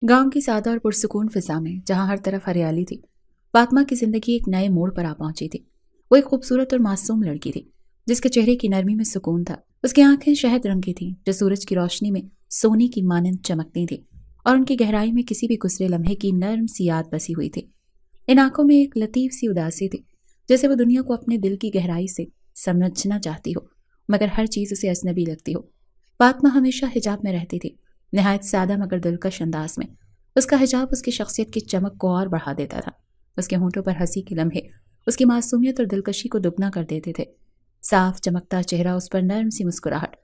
گاؤں کی سادہ اور پرسکون فضا میں جہاں ہر طرف ہریالی تھی، فاطمہ کی زندگی ایک نئے موڑ پر آ پہنچی تھی۔ وہ ایک خوبصورت اور معصوم لڑکی تھی جس کے چہرے کی نرمی میں سکون تھا۔ اس کی آنکھیں شہد رنگ کی تھیں جو سورج کی روشنی میں سونے کی مانند چمکتی تھیں، اور ان کی گہرائی میں کسی بھی گزرے لمحے کی نرم سی یاد بسی ہوئی تھی۔ ان آنکھوں میں ایک لطیف سی اداسی تھی، جیسے وہ دنیا کو اپنے دل کی گہرائی سے سمجھنا چاہتی ہو مگر ہر چیز اسے اجنبی لگتی ہو۔ فاطمہ ہمیشہ حجاب میں رہتی تھی، نہایت سادہ مگر دلکش انداز میں۔ اس کا حجاب اس کی شخصیت کی چمک کو اور بڑھا دیتا تھا۔ اس کے ہونٹوں پر ہنسی کے لمحے اس کی معصومیت اور دلکشی کو دگنا کر دیتے تھے۔ صاف چمکتا چہرہ، اس پر نرم سی مسکراہٹ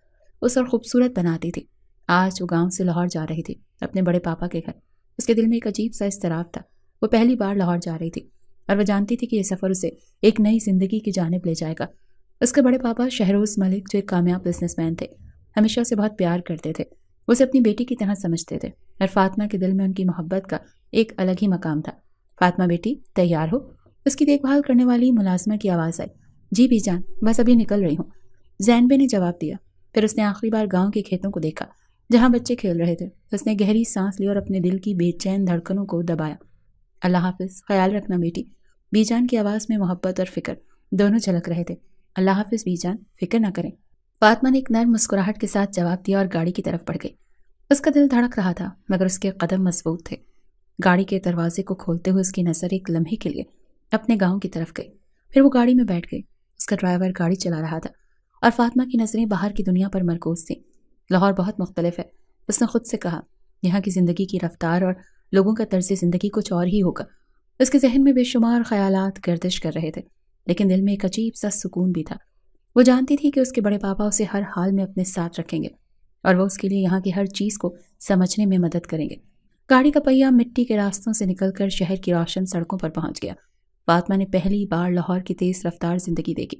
اس اور خوبصورت بناتی تھی۔ آج وہ گاؤں سے لاہور جا رہی تھی، اپنے بڑے پاپا کے گھر۔ اس کے دل میں ایک عجیب سا اضطراب تھا۔ وہ پہلی بار لاہور جا رہی تھی اور وہ جانتی تھی کہ یہ سفر اسے ایک نئی زندگی کی جانب لے جائے گا۔ اس کے بڑے پاپا شہروز ملک، جو ایک کامیاب بزنس مین تھے، ہمیشہ اسے بہت پیار کرتے تھے۔ وہ اسے اپنی بیٹی کی طرح سمجھتے تھے اور فاطمہ کے دل میں ان کی محبت کا ایک الگ ہی مقام تھا۔ فاطمہ بیٹی، تیار ہو؟ اس کی دیکھ بھال کرنے والی ملازمہ کی آواز آئی۔ جی بی جان، بس ابھی نکل رہی ہوں، زینبے نے جواب دیا۔ پھر اس نے آخری بار گاؤں کے کھیتوں کو دیکھا جہاں بچے کھیل رہے تھے۔ اس نے گہری سانس لی اور اپنے دل کی بے چین دھڑکنوں کو دبایا۔ اللہ حافظ، خیال رکھنا بیٹی۔ بی جان کی آواز میں محبت اور فکر دونوں جھلک رہے تھے۔ اللہ حافظ بی جان، فکر نہ کریں۔ فاطمہ نے ایک نرم مسکراہٹ کے ساتھ جواب دیا اور گاڑی کی طرف بڑھ گئی۔ اس کا دل دھڑک رہا تھا مگر اس کے قدم مضبوط تھے۔ گاڑی کے دروازے کو کھولتے ہوئے اس کی نظر ایک لمحے کے لیے اپنے گاؤں کی طرف گئی، پھر وہ گاڑی میں بیٹھ گئی۔ اس کا ڈرائیور گاڑی چلا رہا تھا اور فاطمہ کی نظریں باہر کی دنیا پر مرکوز تھیں۔ لاہور بہت مختلف ہے، اس نے خود سے کہا۔ یہاں کی زندگی کی رفتار اور لوگوں کا طرز زندگی کچھ اور ہی ہوگا۔ اس کے ذہن میں بے شمار خیالات گردش کر رہے تھے لیکن دل میں ایک عجیب سا سکون بھی تھا۔ وہ جانتی تھی کہ اس کے بڑے پاپا اسے ہر حال میں اپنے ساتھ رکھیں گے اور وہ اس کے لیے یہاں کی ہر چیز کو سمجھنے میں مدد کریں گے۔ گاڑی کا پہیہ مٹی کے راستوں سے نکل کر شہر کی روشن سڑکوں پر پہنچ گیا۔ فاطمہ نے پہلی بار لاہور کی تیز رفتار زندگی دیکھی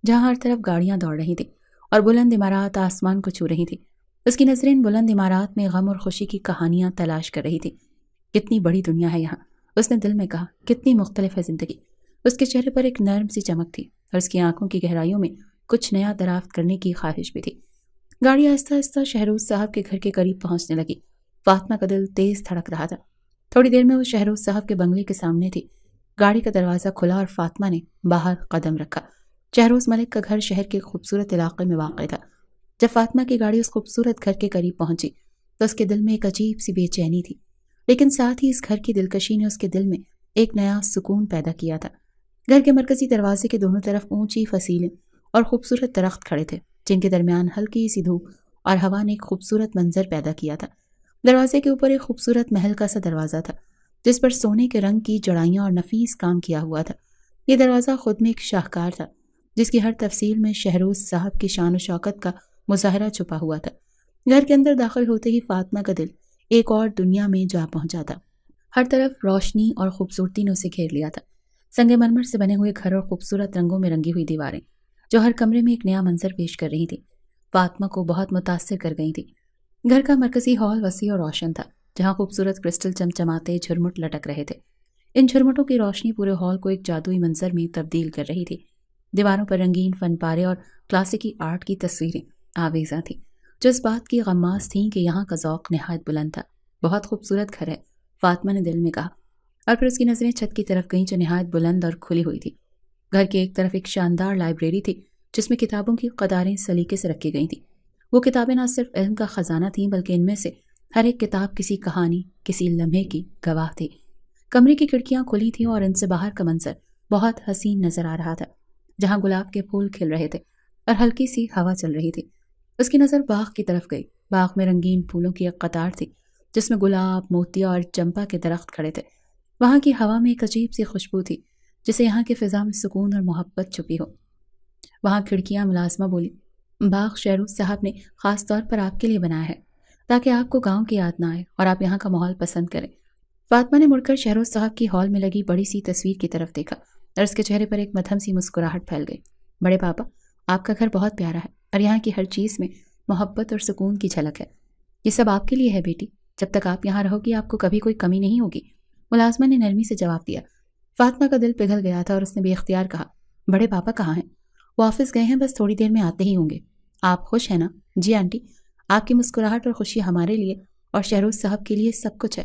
جہاں ہر طرف گاڑیاں دوڑ رہی تھیں اور بلند عمارات آسمان کو چھو رہی تھیں۔ اس کی نظریں ان بلند عمارات میں غم اور خوشی کی کہانیاں تلاش کر رہی تھیں۔ کتنی بڑی دنیا ہے یہاں، اس نے دل میں کہا، کتنی مختلف ہے زندگی۔ اس کے چہرے پر ایک نرم سی چمک تھی اور اس کی آنکھوں کی گہرائیوں میں کچھ نیا دریافت کرنے کی خواہش بھی تھی۔ گاڑی آہستہ آہستہ شہروز صاحب کے گھر کے قریب پہنچنے لگی۔ فاطمہ کا دل تیز دھڑک رہا تھا۔ تھوڑی دیر میں وہ شہروز صاحب کے بنگلے کے سامنے تھی۔ گاڑی کا دروازہ کھلا اور فاطمہ نے باہر قدم رکھا۔ شہروز ملک کا گھر شہر کے خوبصورت علاقے میں واقع تھا۔ جب فاطمہ کی گاڑی اس خوبصورت گھر کے قریب پہنچی تو اس کے دل میں ایک عجیب سی بے چینی تھی، لیکن ساتھ ہی اس گھر کی دلکشی نے اس کے دل میں ایک نیا سکون پیدا کیا تھا۔ گھر کے مرکزی دروازے کے دونوں طرف اونچی فصیلیں اور خوبصورت درخت کھڑے تھے جن کے درمیان ہلکی سی دھوپ اور ہوا نے ایک خوبصورت منظر پیدا کیا تھا۔ دروازے کے اوپر ایک خوبصورت محل کا سا دروازہ تھا جس پر سونے کے رنگ کی جڑائیاں اور نفیس کام کیا ہوا تھا۔ یہ دروازہ خود میں ایک شاہکار تھا جس کی ہر تفصیل میں شہروز صاحب کی شان و شوکت کا مظاہرہ چھپا ہوا تھا۔ گھر کے اندر داخل ہوتے ہی فاطمہ کا دل ایک اور دنیا میں جا پہنچا تھا۔ ہر طرف روشنی اور خوبصورتی نے اسے گھیر لیا تھا۔ سنگ مرمر سے بنے ہوئے گھر اور خوبصورت رنگوں میں رنگی ہوئی دیواریں جو ہر کمرے میں ایک نیا منظر پیش کر رہی تھی، فاطمہ کو بہت متاثر کر گئی تھی۔ گھر کا مرکزی ہال وسیع اور روشن تھا جہاں خوبصورت کرسٹل چمچماتے جھرمٹ لٹک رہے تھے۔ ان جھرمٹوں کی روشنی پورے ہال کو ایک جادوئی منظر میں تبدیل کر رہی تھی۔ دیواروں پر رنگین فن پارے اور کلاسیکی آرٹ کی تصویریں آویزاں تھیں جو اس بات کی غماز تھیں کہ یہاں کا ذوق نہایت بلند تھا۔ بہت خوبصورت گھر ہے، فاطمہ نے دل میں کہا، اور پھر اس کی نظریں چھت کی طرف گئیں جو نہایت بلند اور کھلی ہوئی تھی۔ گھر کے ایک طرف ایک شاندار لائبریری تھی جس میں کتابوں کی قطاریں سلیقے سے رکھی گئی تھیں۔ وہ کتابیں نہ صرف علم کا خزانہ تھیں بلکہ ان میں سے ہر ایک کتاب کسی کہانی، کسی لمحے کی گواہ تھی۔ کمرے کی کھڑکیاں کھلی تھیں اور ان سے باہر کا منظر بہت حسین نظر آ رہا تھا جہاں گلاب کے پھول کھل رہے تھے اور ہلکی سی ہوا چل رہی تھی۔ اس کی نظر باغ کی طرف گئی۔ باغ میں رنگین پھولوں کی ایک قطار تھی جس میں گلاب، موتیا اور چمپا کے درخت کھڑے تھے۔ وہاں کی ہوا میں ایک عجیب سی خوشبو تھی جسے یہاں کی فضا میں سکون اور محبت چھپی ہو۔ وہاں کھڑکیاں ملازمہ بولی، باغ شہروز صاحب نے خاص طور پر آپ کے لیے بنایا ہے تاکہ آپ کو گاؤں کی یاد نہ آئے اور آپ یہاں کا ماحول پسند کریں۔ فاطمہ نے مڑ کر شہروز صاحب کی ہال میں لگی بڑی سی تصویر کی طرف دیکھا اور اس کے چہرے پر ایک مدھم سی مسکراہٹ پھیل گئی۔ بڑے پاپا، آپ کا گھر بہت پیارا ہے اور یہاں کی ہر چیز میں محبت اور سکون کی جھلک ہے۔ یہ سب آپ کے لیے ہے بیٹی، جب تک آپ یہاں رہو گی آپ کو کبھی کوئی کمی نہیں ہوگی، ملازمہ نے نرمی سے جواب دیا۔ فاطمہ کا دل پگھل گیا تھا اور اس نے بے اختیار کہا، بڑے پاپا کہاں ہیں؟ وہ آفس گئے ہیں، بس تھوڑی دیر میں آتے ہی ہوں گے۔ آپ خوش ہیں نا؟ جی آنٹی، آپ کی مسکراہٹ اور خوشی ہمارے لیے اور شہروز صاحب کے لیے سب کچھ ہے۔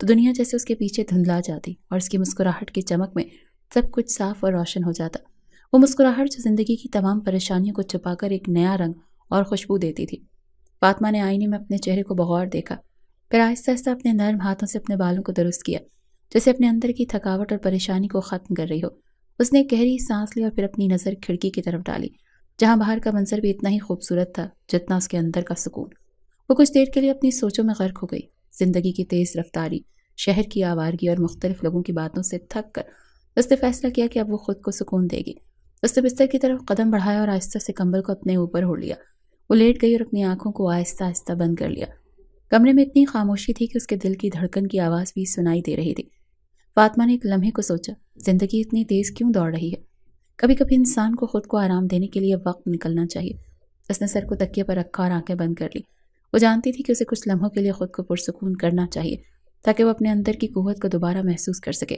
تو دنیا جیسے اس کے پیچھے دھندلا جاتی اور اس کی مسکراہٹ کی چمک میں سب کچھ صاف اور روشن ہو جاتا۔ وہ مسکراہٹ جو زندگی کی تمام پریشانیوں کو چھپا کر ایک نیا رنگ اور خوشبو دیتی تھی۔ فاطمہ نے آئینے میں اپنے چہرے کو بغور دیکھا، پھر آہستہ آہستہ اپنے نرم ہاتھوں سے اپنے بالوں کو درست کیا، جیسے اپنے اندر کی تھکاوٹ اور پریشانی کو ختم کر رہی ہو۔ اس نے ایک گہری سانس لی اور پھر اپنی نظر کھڑکی کی طرف ڈالی، جہاں باہر کا منظر بھی اتنا ہی خوبصورت تھا جتنا اس کے اندر کا سکون۔ وہ کچھ دیر کے لیے اپنی سوچوں میں غرق ہو گئی۔ زندگی کی تیز رفتاری، شہر کی آوارگی اور مختلف لوگوں کی باتوں سے تھک کر اس نے فیصلہ کیا کہ اب وہ خود کو سکون دے گی۔ اس نے بستر کی طرف قدم بڑھایا اور آہستہ سے کمبل کو اپنے اوپر اوڑھ لیا۔ وہ لیٹ گئی اور اپنی آنکھوں کو آہستہ آہستہ بند کر لیا۔ کمرے میں اتنی خاموشی تھی کہ اس کے دل کی دھڑکن کی آواز بھی سنائی دے رہی تھی۔ فاطمہ نے ایک لمحے کو سوچا، زندگی اتنی تیز کیوں دوڑ رہی ہے؟ کبھی کبھی انسان کو خود کو آرام دینے کے لیے وقت نکلنا چاہیے۔ اس نے سر کو تکیے پر رکھا اور آنکھیں بند کر لی۔ وہ جانتی تھی کہ اسے کچھ لمحوں کے لیے خود کو پرسکون کرنا چاہیے تاکہ وہ اپنے اندر کی قوت کو دوبارہ محسوس کر سکے۔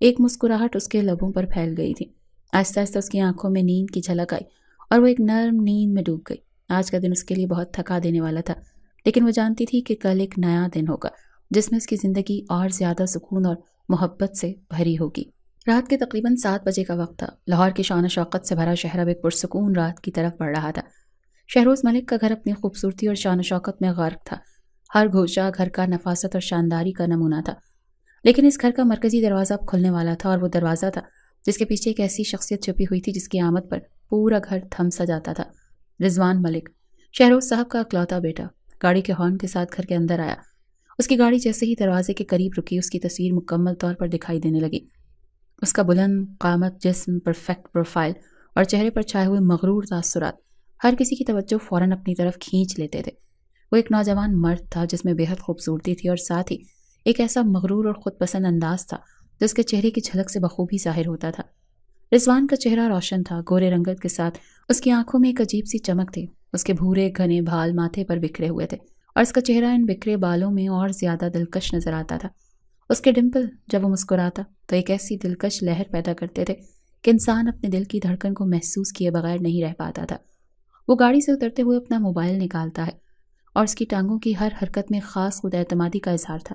ایک مسکراہٹ اس کے لبوں پر پھیل گئی تھی۔ آہستہ آہستہ اس کی آنکھوں میں نیند کی جھلک آئی اور وہ ایک نرم نیند میں ڈوب گئی۔ آج کا دن اس کے لیے بہت تھکا دینے والا تھا، لیکن وہ جانتی تھی کہ کل ایک نیا دن ہوگا جس میں اس کی زندگی اور زیادہ سکون اور محبت سے بھری ہوگی۔ رات کے تقریباً 7 بجے کا وقت تھا۔ لاہور کی شان و شوکت سے بھرا شہر اب ایک پرسکون رات کی طرف بڑھ رہا تھا۔ شہروز ملک کا گھر اپنی خوبصورتی اور شان و شوکت میں غرق تھا۔ ہر گھوشہ گھر کا نفاست اور شانداری کا نمونہ تھا، لیکن اس گھر کا مرکزی دروازہ اب کھلنے والا تھا، اور وہ دروازہ تھا جس کے پیچھے ایک ایسی شخصیت چھپی ہوئی تھی جس کی آمد پر پورا گھر تھم سا جاتا تھا۔ رضوان ملک، شہروز صاحب کا اکلوتا بیٹا، گاڑی کے ہارن کے ساتھ گھر کے اندر آیا۔ اس کی گاڑی جیسے ہی دروازے کے قریب رکی، اس کی تصویر مکمل طور پر دکھائی دینے لگی۔ اس کا بلند قامت جسم، پرفیکٹ پروفائل اور چہرے پر چھائے ہوئے مغرور تاثرات ہر کسی کی توجہ فوراً اپنی طرف کھینچ لیتے تھے۔ وہ ایک نوجوان مرد تھا جس میں بے حد خوبصورتی تھی اور ساتھ ہی ایک ایسا مغرور اور خود پسند انداز تھا جو اس کے چہرے کی جھلک سے بخوبی ظاہر ہوتا تھا۔ رضوان کا چہرہ روشن تھا، گورے رنگت کے ساتھ اس کی آنکھوں میں ایک عجیب سی چمک تھی۔ اس کے بھورے گھنے بال ماتھے پر بکھرے ہوئے تھے اور اس کا چہرہ ان بکھرے بالوں میں اور زیادہ دلکش نظر آتا تھا۔ اس کے ڈمپل جب وہ مسکراتا تو ایک ایسی دلکش لہر پیدا کرتے تھے کہ انسان اپنے دل کی دھڑکن کو محسوس کیے بغیر نہیں رہ پاتا تھا۔ وہ گاڑی سے اترتے ہوئے اپنا موبائل نکالتا ہے اور اس کی ٹانگوں کی ہر حرکت میں خاص خود اعتمادی کا اظہار تھا،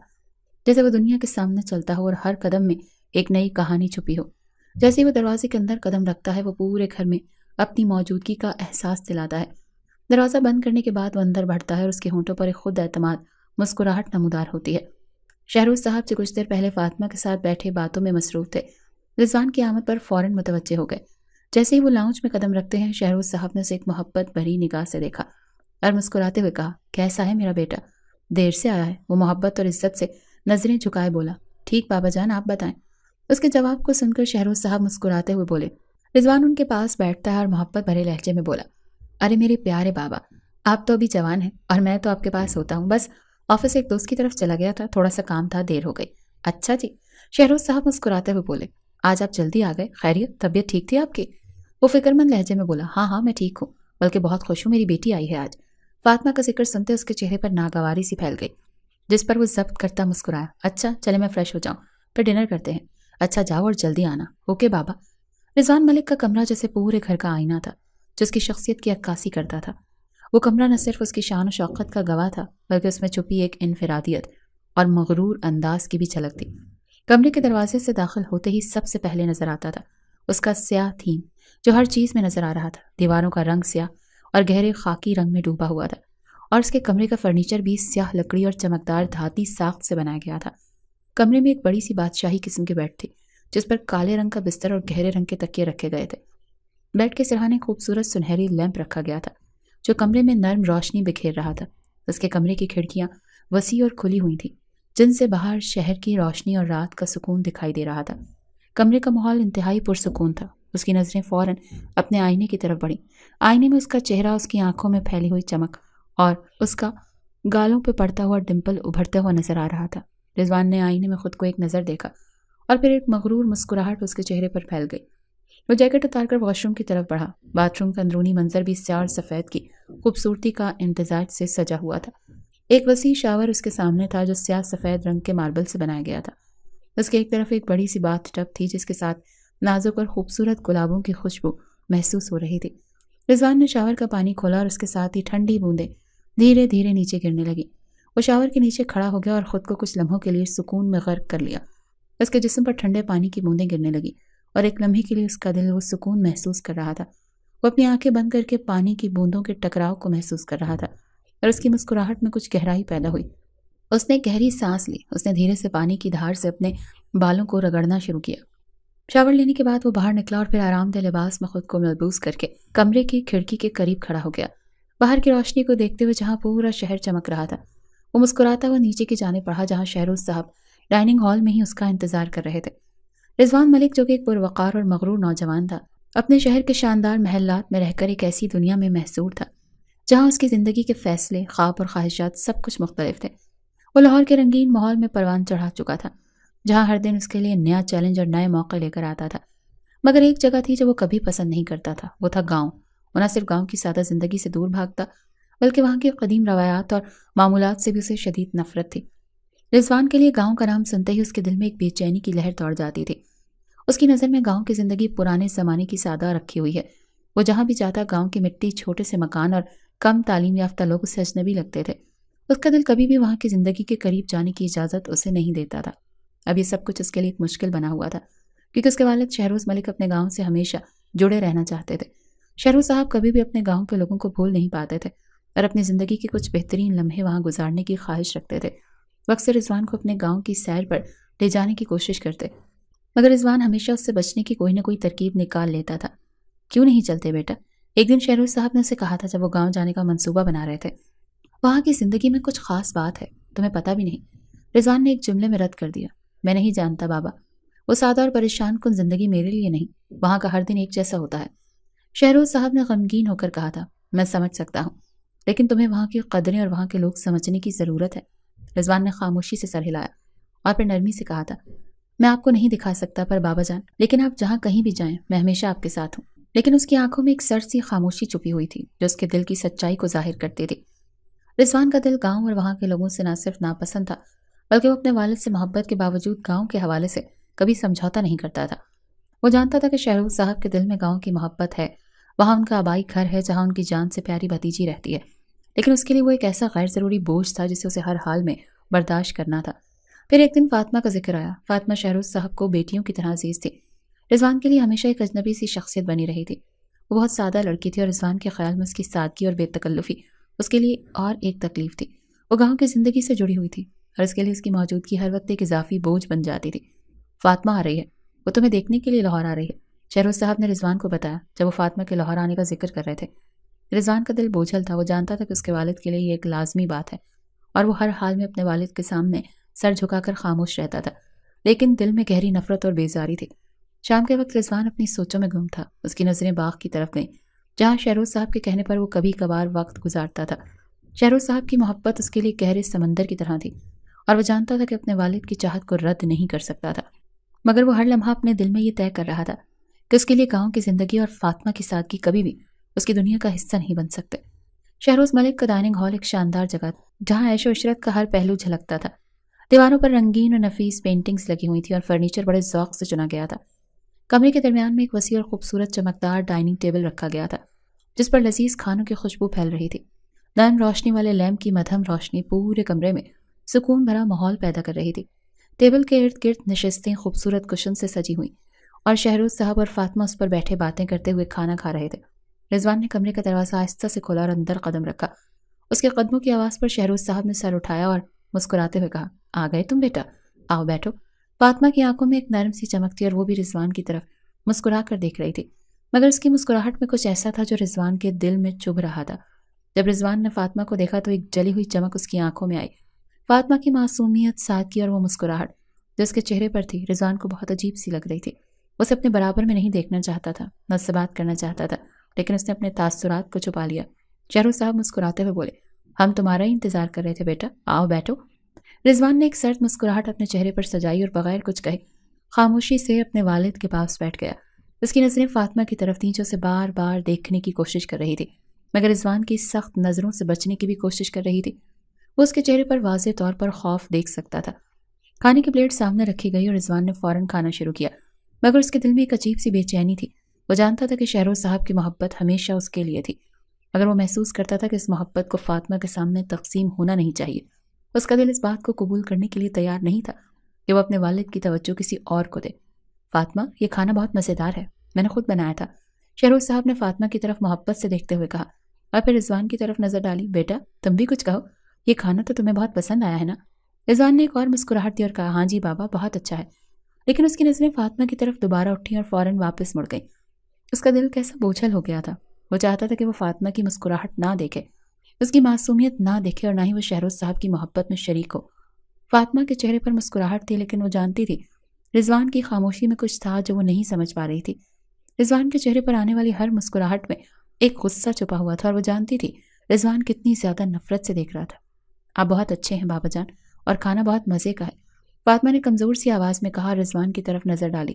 جیسے وہ دنیا کے سامنے چلتا ہو اور ہر قدم میں ایک نئی کہانی چھپی ہو۔ جیسے ہی وہ دروازے کے اندر قدم رکھتا ہے، وہ پورے گھر میں اپنی موجودگی کا احساس دلاتا ہے۔ دروازہ بند کرنے کے بعد وہ اندر بڑھتا ہے اور اس کے ہونٹوں پر ایک خود اعتماد مسکراہٹ نمودار ہوتی ہے۔ شہروز صاحب سے کچھ دیر پہلے فاطمہ کے ساتھ بیٹھے باتوں میں مصروف تھے۔ رضوان کی آمد پر فوراً متوجہ ہو گئے۔ جیسے ہی وہ لاؤنج میں قدم رکھتے ہیں، شہروز صاحب نے اسے ایک محبت بھری نگاہ سے دیکھا اور مسکراتے ہوئے کہا، کیسا ہے میرا بیٹا؟ دیر سے آیا ہے؟ وہ محبت اور عزت سے نظریں جھکائے بولا۔ ٹھیک بابا جان، آپ بتائیں۔ اس کے جواب کو سن کر شہروز صاحب مسکراتے ہوئے بولے۔ رضوان ان کے پاس بیٹھتا ہے اور محبت بھرے لہجے میں بولا، ارے میرے پیارے بابا، آپ تو ابھی جوان ہیں اور میں تو آپ کے پاس ہوتا ہوں، بس آفس سے ایک دوست کی طرف چلا گیا تھا، تھوڑا سا کام تھا، دیر ہو گئی۔ اچھا جی، شہروز صاحب مسکراتے ہوئے بولے، آج آپ جلدی آ گئے، خیریت؟ طبیعت ٹھیک تھی آپ کی؟ وہ فکر مند لہجے میں بولا، ہاں میں ٹھیک ہوں، بلکہ بہت خوش ہوں، میری بیٹی آئی ہے آج۔ فاطمہ کا ذکر سنتے اس کے چہرے پر ناگواری سی پھیل گئی، جس پر وہ ضبط کرتا مسکرایا۔ اچھا چلے میں فریش ہو جاؤں، پھر ڈنر کرتے ہیں۔ اچھا جاؤ اور جلدی آنا۔ اوکے بابا۔ رضوان ملک کا کمرہ جیسے پورے گھر کا آئینہ تھا جو اس کی شخصیت کی عکاسی کرتا تھا۔ وہ کمرہ نہ صرف اس کی شان و شوکت کا گواہ تھا، بلکہ اس میں چھپی ایک انفرادیت اور مغرور انداز کی بھی جھلک تھی۔ کمرے کے دروازے سے داخل ہوتے ہی سب سے پہلے نظر آتا تھا اس کا سیاہ تھیم جو ہر چیز میں نظر آ رہا تھا۔ دیواروں کا رنگ سیاہ اور گہرے خاکی رنگ میں ڈوبا ہوا تھا، اور اس کے کمرے کا فرنیچر بھی سیاہ لکڑی اور چمکدار دھاتی ساخت سے بنایا گیا تھا۔ کمرے میں ایک بڑی سی بادشاہی قسم کی بیڈ تھی جس پر کالے رنگ کا بستر اور گہرے رنگ کے تکیے رکھے گئے تھے۔ بیڈ کے سرہانے خوبصورت سنہری لیمپ رکھا گیا تھا جو کمرے میں نرم روشنی بکھیر رہا تھا۔ اس کے کمرے کی کھڑکیاں وسیع اور کھلی ہوئی تھیں جن سے باہر شہر کی روشنی اور رات کا سکون دکھائی دے رہا تھا۔ کمرے کا ماحول انتہائی پرسکون تھا۔ اس کی نظریں فوراً اپنے آئینے کی طرف بڑھیں۔ آئینے میں اس کا چہرہ، اس کی آنکھوں میں پھیلی ہوئی چمک اور اس کا گالوں پہ پڑتا ہوا ڈمپل ابھرتا ہوا نظر آ رہا تھا۔ رضوان نے آئینے میں خود کو ایک نظر دیکھا اور پھر ایک مغرور مسکراہٹ اس کے چہرے پر پھیل گئی۔ وہ جیکٹ اتار کر واش روم کی طرف بڑھا۔ باتھ روم کا اندرونی منظر بھی سیاہ اور سفید کی خوبصورتی کا امتزاج سے سجا ہوا تھا۔ ایک وسیع شاور اس کے سامنے تھا جو سیاہ سفید رنگ کے ماربل سے بنایا گیا تھا۔ اس کے ایک طرف ایک بڑی سی باتھ ٹب تھی جس کے ساتھ نازک اور خوبصورت گلابوں کی خوشبو محسوس ہو رہی تھی۔ رضوان نے شاور کا پانی کھولا اور اس کے ساتھ ہی ٹھنڈی بوندیں دھیرے دھیرے نیچے گرنے لگی۔ وہ شاور کے نیچے کھڑا ہو گیا اور خود کو کچھ لمحوں کے لیے سکون میں غرق کر لیا۔ اس کے جسم پر ٹھنڈے پانی کی بوندیں گرنے لگی اور ایک لمحے کے لیے اس کا دل وہ سکون محسوس کر رہا تھا۔ وہ اپنی آنکھیں بند کر کے پانی کی بوندوں کے ٹکراؤ کو محسوس کر رہا تھا اور اس کی مسکراہٹ میں کچھ گہرائی پیدا ہوئی۔ اس نے گہری سانس لی۔ اس نے دھیرے سے پانی کی دھار سے اپنے بالوں کو رگڑنا شروع کیا۔ شاور لینے کے بعد وہ باہر نکلا اور پھر آرام دہ لباس میں خود کو ملبوس کر کے کمرے کی کھڑکی کے قریب کھڑا ہو گیا، باہر کی روشنی کو دیکھتے ہوئے جہاں پورا شہر چمک رہا تھا۔ وہ مسکراتا ہوا نیچے کی جانب بڑھا جہاں شہروز صاحب ڈائننگ ہال میں ہی اس کا انتظار کر رہے تھے۔ رضوان ملک، جو کہ ایک پروقار اور مغرور نوجوان تھا، اپنے شہر کے شاندار محلات میں رہ کر ایک ایسی دنیا میں محصور تھا جہاں اس کی زندگی کے فیصلے، خواب اور خواہشات سب کچھ مختلف تھے۔ وہ لاہور کے رنگین ماحول میں پروان چڑھا چکا تھا جہاں ہر دن اس کے لیے نیا چیلنج اور نئے موقع لے کر آتا تھا، مگر ایک جگہ تھی جو وہ کبھی پسند نہیں کرتا تھا، وہ تھا گاؤں۔ وہ نہ صرف گاؤں کی سادہ زندگی سے دور بھاگتا بلکہ وہاں کی قدیم روایات اور معمولات سے بھی اسے شدید نفرت تھی۔ رضوان کے لیے گاؤں کا نام سنتے ہی اس کے دل میں ایک بے چینی کی لہر دوڑ جاتی تھی۔ اس کی نظر میں گاؤں کی زندگی پرانے زمانے کی سادہ رکھی ہوئی ہے۔ وہ جہاں بھی جاتا گاؤں کی مٹی، چھوٹے سے مکان اور کم تعلیم یافتہ لوگ اسے اجنبی لگتے تھے۔ اس کا دل کبھی بھی وہاں کی زندگی کے قریب جانے کی اجازت اسے نہیں دیتا تھا۔ اب یہ سب کچھ اس کے لیے ایک مشکل بنا ہوا تھا کیونکہ اس کے والد شہروز ملک اپنے گاؤں سے ہمیشہ جڑے رہنا چاہتے تھے۔ شہروز صاحب کبھی بھی اپنے گاؤں کے لوگوں کو بھول نہیں پاتے تھے اور اپنی زندگی کے کچھ بہترین لمحے وہاں گزارنے کی خواہش رکھتے تھے۔ وہ اکثر رضوان کو اپنے گاؤں کی سیر پر لے جانے کی کوشش کرتے، مگر رضوان ہمیشہ اس سے بچنے کی کوئی نہ کوئی ترکیب نکال لیتا تھا۔ کیوں نہیں چلتے بیٹا؟ ایک دن شہروز صاحب نے اسے کہا تھا جب وہ گاؤں جانے کا منصوبہ بنا رہے تھے۔ وہاں کی زندگی میں کچھ خاص بات ہے، تمہیں پتہ بھی نہیں۔ رضوان نے ایک جملے میں رد کر دیا، میں نہیں جانتا بابا، وہ سادہ اور پریشان کن زندگی میرے لیے نہیں، وہاں کا ہر دن ایک جیسا ہوتا ہے۔ شہروز صاحب نے غمگین ہو کر کہا تھا، میں سمجھ سکتا ہوں، لیکن تمہیں وہاں کی قدریں اور وہاں کے لوگ سمجھنے کی ضرورت ہے۔ رضوان نے خاموشی سے سر ہلایا اور پھر نرمی سے کہا تھا، میں آپ کو نہیں دکھا سکتا پر بابا جان، لیکن آپ جہاں کہیں بھی جائیں میں ہمیشہ آپ کے ساتھ ہوں۔ لیکن اس کی آنکھوں میں ایک سرد سی خاموشی چھپی ہوئی تھی جو اس کے دل کی سچائی کو ظاہر کرتی تھی۔ رضوان کا دل گاؤں اور وہاں کے لوگوں سے نہ صرف ناپسند تھا بلکہ وہ اپنے والد سے محبت کے باوجود گاؤں کے حوالے سے کبھی سمجھوتا نہیں کرتا تھا۔ وہ جانتا تھا کہ شہروز صاحب کے دل میں گاؤں کی محبت ہے، وہاں ان کا آبائی گھر ہے جہاں ان کی جان سے پیاری بھتیجی رہتی ہے، لیکن اس کے لیے وہ ایک ایسا غیر ضروری بوجھ تھا جسے اسے ہر حال میں برداشت کرنا تھا۔ پھر ایک دن فاطمہ کا ذکر آیا۔ فاطمہ شہروز صاحب کو بیٹیوں کی طرح عزیز تھی، رضوان کے لیے ہمیشہ ایک اجنبی سی شخصیت بنی رہی تھی۔ وہ بہت سادہ لڑکی تھی اور رضوان کے خیال میں اس کی سادگی اور بے تکلفی اس کے لیے اور ایک تکلیف تھی۔ وہ گاؤں کی زندگی سے جڑی ہوئی تھی اور اس کے لیے اس کی موجودگی ہر وقت ایک اضافی بوجھ بن جاتی تھی۔ فاطمہ آ رہی ہے، وہ تمہیں دیکھنے کے لیے لاہور آ رہی ہے، شہروز صاحب نے رضوان کو بتایا جب وہ فاطمہ کے لاہور آنے کا ذکر کر رہے تھے۔ رضوان کا دل بوجھل تھا، وہ جانتا تھا کہ اس کے والد کے لیے یہ ایک لازمی بات ہے اور وہ ہر حال میں اپنے والد کے سامنے سر جھکا کر خاموش رہتا تھا، لیکن دل میں گہری نفرت اور بیزاری تھی۔ شام کے وقت رضوان اپنی سوچوں میں گم تھا۔ اس کی نظریں باغ کی طرف گئیں جہاں شہروز صاحب کے کہنے پر وہ کبھی کبھار وقت گزارتا تھا۔ شہروز صاحب کی محبت اس کے لیے گہرے سمندر کی طرح تھی اور وہ جانتا تھا کہ اپنے والد کی چاہت کو رد نہیں کر سکتا تھا، مگر وہ ہر لمحہ اپنے دل میں یہ طے کر رہا تھا کہ اس کے لیے گاؤں کی زندگی اور فاطمہ کی سادگی کبھی بھی اس کی دنیا کا حصہ نہیں بن سکتے۔ شہروز ملک کا ڈائننگ ہال ایک شاندار جگہ تھا جہاں عیش و عشرت کا ہر پہلو جھلکتا تھا۔ دیواروں پر رنگین اور نفیس پینٹنگز لگی ہوئی تھیں اور فرنیچر بڑے ذوق سے چنا گیا تھا۔ کمرے کے درمیان میں ایک وسیع اور خوبصورت چمکدار ڈائننگ ٹیبل رکھا گیا تھا جس پر لذیذ کھانوں کی خوشبو پھیل رہی تھی۔ نرم روشنی والے لیمپ کی مدھم روشنی پورے کمرے میں سکون بھرا ماحول پیدا کر رہی تھی۔ ٹیبل کے ارد گرد نشستیں خوبصورت کشن سے سجی ہوئیں اور شہروز صاحب اور فاطمہ اس پر بیٹھے باتیں کرتے ہوئے کھانا کھا رہے تھے۔ رضوان نے کمرے کا دروازہ آہستہ سے کھولا اور اندر قدم رکھا۔ اس کے قدموں کی آواز پر شہروز صاحب نے سر اٹھایا اور مسکراتے ہوئے کہا، آ گئے تم بیٹا، آؤ بیٹھو۔ فاطمہ کی آنکھوں میں ایک نرم سی چمک تھی اور وہ بھی رضوان کی طرف مسکرا کر دیکھ رہی تھی، مگر اس کی مسکراہٹ میں کچھ ایسا تھا جو رضوان کے دل میں چبھ رہا تھا۔ جب رضوان نے فاطمہ کو دیکھا تو ایک جلی ہوئی چمک اس کی آنکھوں میں آئی۔ فاطمہ کی معصومیت، سادگی اور وہ مسکراہٹ جو اس کے چہرے پر تھی رضوان کو بہت عجیب سی لگ رہی تھی۔ وہ اسے اپنے برابر میں نہیں دیکھنا چاہتا تھا، نہ اس سے بات کرنا چاہتا تھا، لیکن اس نے اپنے تاثرات کو چھپا لیا۔ شہروز صاحب مسکراتے ہوئے بولے، ہم تمہارا ہی انتظار کر رہے تھے بیٹا، آؤ بیٹھو۔ رضوان نے ایک سرد مسکراہٹ اپنے چہرے پر سجائی اور بغیر کچھ کہے خاموشی سے اپنے والد کے پاس بیٹھ گیا۔ اس کی نظریں فاطمہ کی طرف تھیں جو اسے بار بار دیکھنے کی کوشش کر رہی تھی، مگر رضوان کی سخت نظروں سے بچنے کی بھی کوشش کر رہی تھی۔ وہ اس کے چہرے پر واضح طور پر خوف دیکھ سکتا تھا۔ کھانے کی پلیٹ سامنے رکھی گئی اور رضوان نے فوراً کھانا شروع کیا، مگر اس کے دل میں ایک عجیب سی بے چینی تھی۔ وہ جانتا تھا کہ شہروز صاحب کی محبت ہمیشہ اس کے لیے تھی، مگر وہ محسوس کرتا تھا کہ اس محبت کو فاطمہ کے سامنے تقسیم ہونا نہیں چاہیے۔ اس کا دل اس بات کو قبول کرنے کے لیے تیار نہیں تھا کہ وہ اپنے والد کی توجہ کسی اور کو دے۔ فاطمہ، یہ کھانا بہت مزیدار ہے، میں نے خود بنایا تھا، شہروز صاحب نے فاطمہ کی طرف محبت سے دیکھتے ہوئے کہا، اور پھر رضوان کی طرف نظر ڈالی۔ بیٹا تم بھی کچھ کہو، یہ کھانا تو تمہیں بہت پسند آیا ہے نا؟ رضوان نے ایک اور مسکراہٹ دی اور کہا، ہاں جی بابا، بہت اچھا ہے۔ لیکن اس کی نظریں فاطمہ کی طرف دوبارہ اٹھیں اور فوراً واپس مڑ گئیں۔ اس کا دل کیسا بوجھل ہو گیا تھا۔ وہ چاہتا تھا کہ وہ فاطمہ کی مسکراہٹ نہ دیکھے، اس کی معصومیت نہ دیکھے، اور نہ ہی وہ شہروز صاحب کی محبت میں شریک ہو۔ فاطمہ کے چہرے پر مسکراہٹ تھی، لیکن وہ جانتی تھی رضوان کی خاموشی میں کچھ تھا جو وہ نہیں سمجھ پا رہی تھی۔ رضوان کے چہرے پر آنے والی ہر مسکراہٹ میں ایک غصہ چھپا ہوا تھا، اور وہ جانتی تھی رضوان کتنی زیادہ نفرت سے دیکھ رہا تھا۔ آپ بہت اچھے ہیں بابا جان، اور کھانا بہت مزے کا ہے، فاطمہ نے کمزور سی آواز میں کہا، رضوان کی طرف نظر ڈالی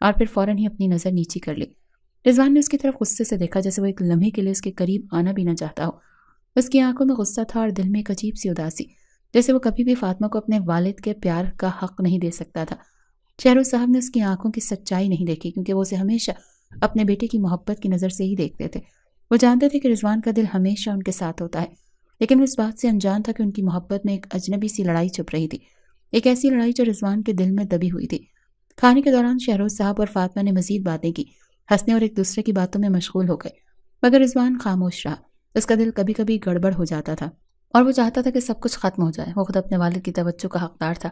اور پھر فوراً ہی اپنی نظر نیچی کر لی۔ رضوان نے اس کی طرف غصے سے دیکھا، جیسے وہ ایک لمحے کے لیے اس کے قریب آنا بھی نہ چاہتا ہو۔ اس کی آنکھوں میں غصہ تھا اور دل میں ایک عجیب سی اداسی، جیسے وہ کبھی بھی فاطمہ کو اپنے والد کے پیار کا حق نہیں دے سکتا تھا۔ شہروز صاحب نے اس کی آنکھوں کی سچائی نہیں دیکھی، کیونکہ وہ اسے ہمیشہ اپنے بیٹے کی محبت کی نظر سے ہی دیکھتے تھے۔ وہ جانتے تھے کہ رضوان کا دل ہمیشہ ان کے ساتھ ہوتا ہے، لیکن وہ اس بات سے انجان تھا کہ ان کی محبت میں ایک اجنبی سی لڑائی چھپ رہی تھی، ایک ایسی لڑائی جو رضوان کے دل میں دبی ہوئی تھی۔ کھانے کے دوران شہروز صاحب اور فاطمہ نے مزید باتیں کی، ہنسنے اور ایک دوسرے کی باتوں میں مشغول ہو گئے، مگر رضوان خاموش رہا۔ اس کا دل کبھی کبھی گڑبڑ ہو جاتا تھا اور وہ چاہتا تھا کہ سب کچھ ختم ہو جائے۔ وہ خود اپنے والد کی توجہ کا حقدار تھا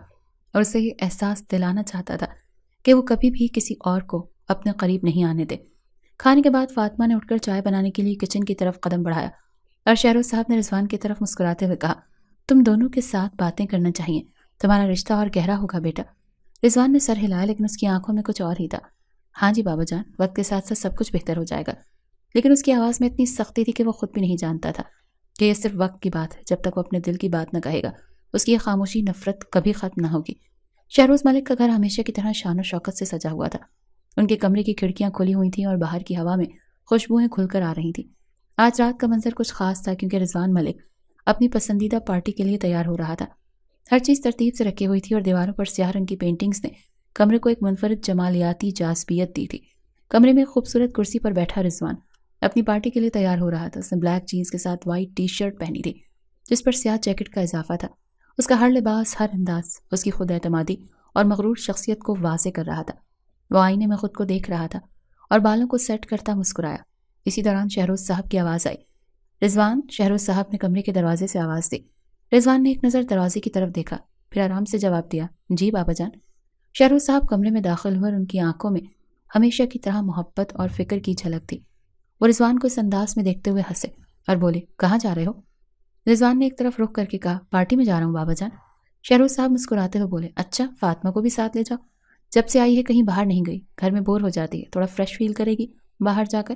اور اسے یہ احساس دلانا چاہتا تھا کہ وہ کبھی بھی کسی اور کو اپنے قریب نہیں آنے دے۔ کھانے کے بعد فاطمہ نے اٹھ کر چائے بنانے کے لیے کچن کی طرف قدم بڑھایا اور شہروز صاحب نے رضوان کی طرف مسکراتے ہوئے کہا، تم دونوں کے ساتھ باتیں کرنا چاہیے، تمہارا رشتہ اور گہرا ہوگا بیٹا۔ رضوان نے سر ہلایا، لیکن اس کی آنکھوں میں کچھ اور ہی تھا۔ ہاں جی بابا جان، وقت کے ساتھ ساتھ سب کچھ بہتر ہو جائے گا۔ لیکن اس کی آواز میں اتنی سختی تھی کہ وہ خود بھی نہیں جانتا تھا کہ یہ صرف وقت کی بات ہے۔ جب تک وہ اپنے دل کی بات نہ کہے گا، اس کی یہ خاموشی نفرت کبھی ختم نہ ہوگی۔ شہروز ملک کا گھر ہمیشہ کی طرح شان و شوکت سے سجا ہوا تھا۔ ان کے کمرے کی کھڑکیاں کھلی ہوئی تھیں اور باہر کی ہوا میں خوشبوئیں کھل کر آ رہی تھیں۔ آج رات کا منظر کچھ خاص تھا، کیونکہ رضوان ملک اپنی پسندیدہ پارٹی کے لیے تیار ہو رہا تھا۔ ہر چیز ترتیب سے رکھی ہوئی تھی اور دیواروں پر سیاہ رنگ کی پینٹنگز نے کمرے کو ایک منفرد جمالیاتی جاذبیت دی تھی۔ کمرے میں ایک خوبصورت کرسی پر بیٹھا رضوان اپنی پارٹی کے لیے تیار ہو رہا تھا۔ اس نے بلیک جینز کے ساتھ وائٹ ٹی شرٹ پہنی تھی، جس پر سیاہ جیکٹ کا اضافہ تھا۔ اس کا ہر لباس، ہر انداز اس کی خود اعتمادی اور مغرور شخصیت کو واضح کر رہا تھا۔ وہ آئینے میں خود کو دیکھ رہا تھا اور بالوں کو سیٹ کرتا مسکرایا۔ اسی دوران شہروز صاحب کی آواز آئی، رضوان۔ شہروز صاحب نے کمرے کے دروازے سے آواز دی۔ رضوان نے ایک نظر دروازے کی طرف دیکھا، پھر آرام سے جواب دیا، جی بابا جان۔ شہروز صاحب کمرے میں داخل ہوئے اور ان کی آنکھوں میں ہمیشہ کی طرح محبت اور فکر کی جھلک تھی۔ وہ رضوان کو اس انداز میں دیکھتے ہوئے ہنسے اور بولے، کہاں جا رہے ہو؟ رضوان نے ایک طرف رخ کر کے کہا، پارٹی میں جا رہا ہوں بابا جان۔ شہروز صاحب مسکراتے ہوئے بولے، اچھا، فاطمہ کو بھی ساتھ لے جاؤ، جب سے آئی ہے کہیں باہر نہیں گئی، گھر میں بور ہو جاتی ہے، تھوڑا فریش فیل کرے گی باہر جا کر۔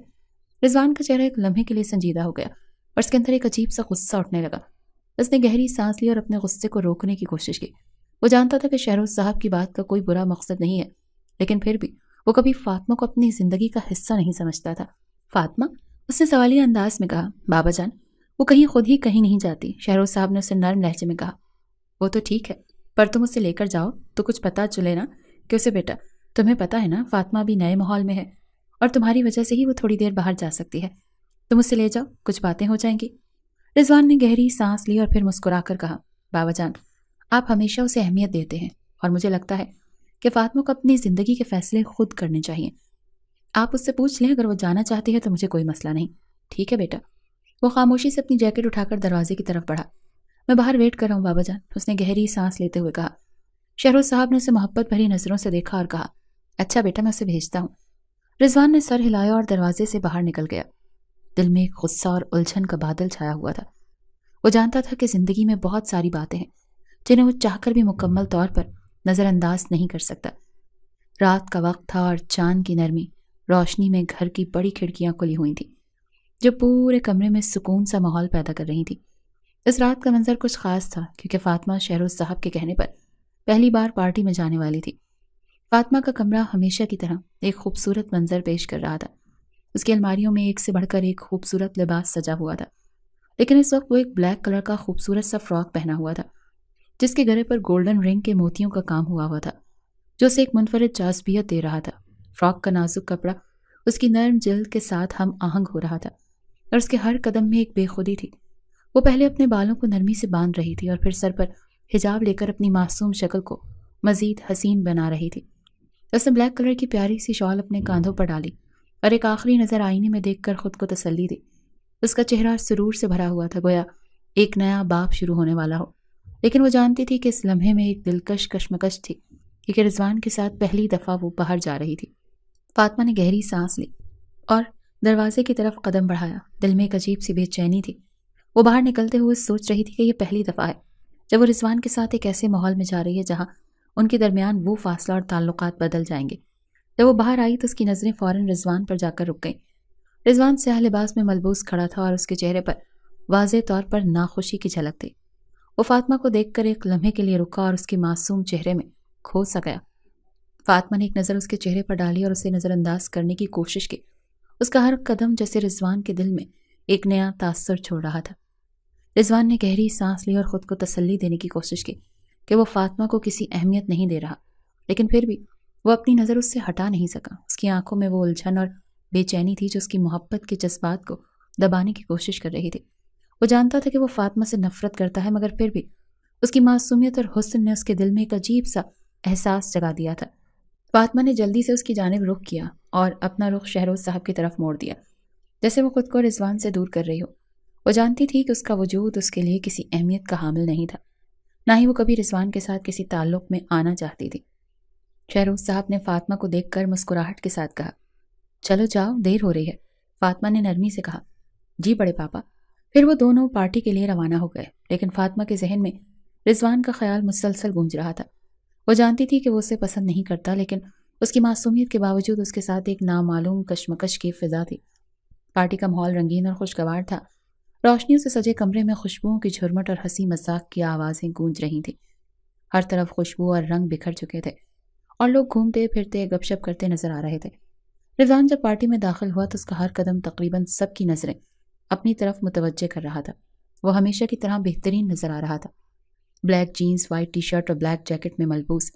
رضوان کا چہرہ ایک لمحے کے لیے سنجیدہ ہو گیا اور اس کے اندر ایک عجیب سا غصہ اٹھنے لگا۔ اس نے گہری سانس لی اور اپنے غصے کو روکنے کی کوشش کی۔ وہ جانتا تھا کہ شہروز صاحب کی بات کا کوئی برا مقصد نہیں ہے، لیکن پھر بھی وہ کبھی فاطمہ کو اپنی زندگی کا حصہ نہیں سمجھتا تھا۔ فاطمہ؟ اس نے سوالیہ انداز میں کہا، بابا جان، وہ کہیں خود ہی کہیں نہیں جاتی۔ شہروز صاحب نے اسے نرم لہجے میں کہا، وہ تو ٹھیک ہے، پر تم اسے لے کر جاؤ تو کچھ پتہ چلے نا کہ اسے، بیٹا تمہیں پتہ ہے نا فاطمہ بھی نئے ماحول میں ہے اور تمہاری وجہ سے ہی وہ تھوڑی دیر باہر جا سکتی ہے، تم اسے لے جاؤ، کچھ باتیں ہو جائیں گی۔ رضوان نے گہری سانس لی اور پھر مسکرا کر کہا، بابا جان، آپ ہمیشہ اسے اہمیت دیتے ہیں اور مجھے لگتا ہے کہ فاطمہ کو اپنی زندگی کے فیصلے خود کرنے چاہیے۔ آپ اس سے پوچھ لیں، اگر وہ جانا چاہتی ہے تو مجھے کوئی مسئلہ نہیں۔ ٹھیک ہے بیٹا۔ وہ خاموشی سے اپنی جیکٹ اٹھا کر دروازے کی طرف بڑھا۔ میں باہر ویٹ کر رہا ہوں بابا جان، اس نے گہری سانس لیتے ہوئے کہا۔ شہروز صاحب نے اسے محبت بھری نظروں سے دیکھا اور کہا، اچھا بیٹا، میں اسے بھیجتا ہوں۔ رضوان نے سر ہلایا اور دروازے سے باہر نکل گیا۔ دل میں ایک غصہ اور الجھن کا بادل چھایا ہوا تھا۔ وہ جانتا تھا کہ زندگی میں بہت ساری باتیں ہیں جنہیں وہ چاہ کر بھی مکمل طور پر نظر انداز نہیں کر سکتا۔ رات کا وقت تھا اور چاند کی نرمی روشنی میں گھر کی بڑی کھڑکیاں کھلی ہوئی تھیں، جو پورے کمرے میں سکون سا ماحول پیدا کر رہی تھی۔ اس رات کا منظر کچھ خاص تھا، کیونکہ فاطمہ شہروز صاحب کے کہنے پر پہلی بار پارٹی میں جانے والی تھی۔ فاطمہ کا کمرہ ہمیشہ کی طرح ایک خوبصورت منظر پیش کر رہا تھا۔ اس کی الماریوں میں ایک سے بڑھ کر ایک خوبصورت لباس سجا ہوا تھا، لیکن اس وقت وہ ایک بلیک کلر کا خوبصورت سا فراک پہنا ہوا تھا، جس کے گلے پر گولڈن رنگ کے موتیوں کا کام ہوا تھا، جو اسے ایک منفرد جاذبیت دے رہا تھا۔ فراک کا نازک کپڑا اس کی نرم جلد کے ساتھ ہم آہنگ ہو رہا تھا اور اس کے ہر قدم میں ایک بے خودی تھی۔ وہ پہلے اپنے بالوں کو نرمی سے باندھ رہی تھی اور پھر سر پر حجاب لے کر اپنی معصوم شکل کو مزید حسین بنا رہی تھی۔ اس نے بلیک کلر کی پیاری سی شال اپنے کاندھوں پر ڈالی اور ایک آخری نظر آئینے میں دیکھ کر خود کو تسلی دی۔ اس کا چہرہ سرور سے بھرا ہوا تھا، گویا ایک نیا باب شروع ہونے والا ہو، لیکن وہ جانتی تھی کہ اس لمحے میں ایک دلکش کشمکش تھی کہ رضوان کے ساتھ پہلی دفعہ وہ باہر جا رہی تھی۔ فاطمہ نے گہری سانس لی اور دروازے کی طرف قدم بڑھایا۔ دل میں ایک عجیب سی بے چینی تھی۔ وہ باہر نکلتے ہوئے سوچ رہی تھی کہ یہ پہلی دفعہ ہے جب وہ رضوان کے ساتھ ایک ایسے ماحول میں جا رہی ہے جہاں ان کے درمیان وہ فاصلہ اور تعلقات بدل جائیں گے۔ جب وہ باہر آئی تو اس کی نظریں فوراً رضوان پر جا کر رک گئیں۔ رضوان سیاہ لباس میں ملبوس کھڑا تھا اور اس کے چہرے پر واضح طور پر ناخوشی کی جھلک تھی۔ وہ فاطمہ کو دیکھ کر ایک لمحے کے لیے رکا اور اس کے معصوم چہرے میں کھو سا گیا۔ فاطمہ نے ایک نظر اس کے چہرے پر ڈالی اور اسے نظر انداز کرنے کی کوشش کی۔ اس کا ہر قدم جیسے رضوان کے دل میں ایک نیا تاثر چھوڑ رہا تھا۔ رضوان نے گہری سانس لی اور خود کو تسلی دینے کی کوشش کی کہ وہ فاطمہ کو کسی اہمیت نہیں دے رہا، لیکن پھر بھی وہ اپنی نظر اس سے ہٹا نہیں سکا۔ اس کی آنکھوں میں وہ الجھن اور بے چینی تھی جو اس کی محبت کے جذبات کو دبانے کی کوشش کر رہی تھی۔ وہ جانتا تھا کہ وہ فاطمہ سے نفرت کرتا ہے، مگر پھر بھی اس کی معصومیت اور حسن نے اس کے دل میں ایک عجیب سا احساس جگا دیا تھا۔ فاطمہ نے جلدی سے اس کی جانب رخ کیا اور اپنا رخ شہروز صاحب کی طرف موڑ دیا، جیسے وہ خود کو رضوان سے دور کر رہی ہو۔ وہ جانتی تھی کہ اس کا وجود اس کے لیے کسی اہمیت کا حامل نہیں تھا، نہ ہی وہ کبھی رضوان کے ساتھ کسی تعلق میں آنا چاہتی تھی۔ شہروز صاحب نے فاطمہ کو دیکھ کر مسکراہٹ کے ساتھ کہا، چلو جاؤ، دیر ہو رہی ہے۔ فاطمہ نے نرمی سے کہا، جی بڑے پاپا۔ پھر وہ دونوں پارٹی کے لیے روانہ ہو گئے، لیکن فاطمہ کے ذہن میں رضوان کا خیال مسلسل گونج رہا تھا۔ وہ جانتی تھی کہ وہ اسے پسند نہیں کرتا، لیکن اس کی معصومیت کے باوجود اس کے ساتھ ایک نامعلوم کشمکش کی فضا تھی۔ پارٹی کا ماحول رنگین اور خوشگوار تھا۔ روشنیوں سے سجے کمرے میں خوشبوؤں کی جھرمٹ اور ہنسی مذاق کی آوازیں گونج رہی تھیں۔ ہر طرف خوشبو اور رنگ بکھر چکے تھے اور لوگ گھومتے پھرتے گپ شپ کرتے نظر آ رہے تھے۔ رضوان جب پارٹی میں داخل ہوا تو اس کا ہر قدم تقریباً سب کی نظریں اپنی طرف متوجہ کر رہا تھا۔ وہ ہمیشہ کی طرح بہترین نظر آ رہا تھا۔ Black jeans, white T shirt اور بلیک جیکٹ میں ملبوس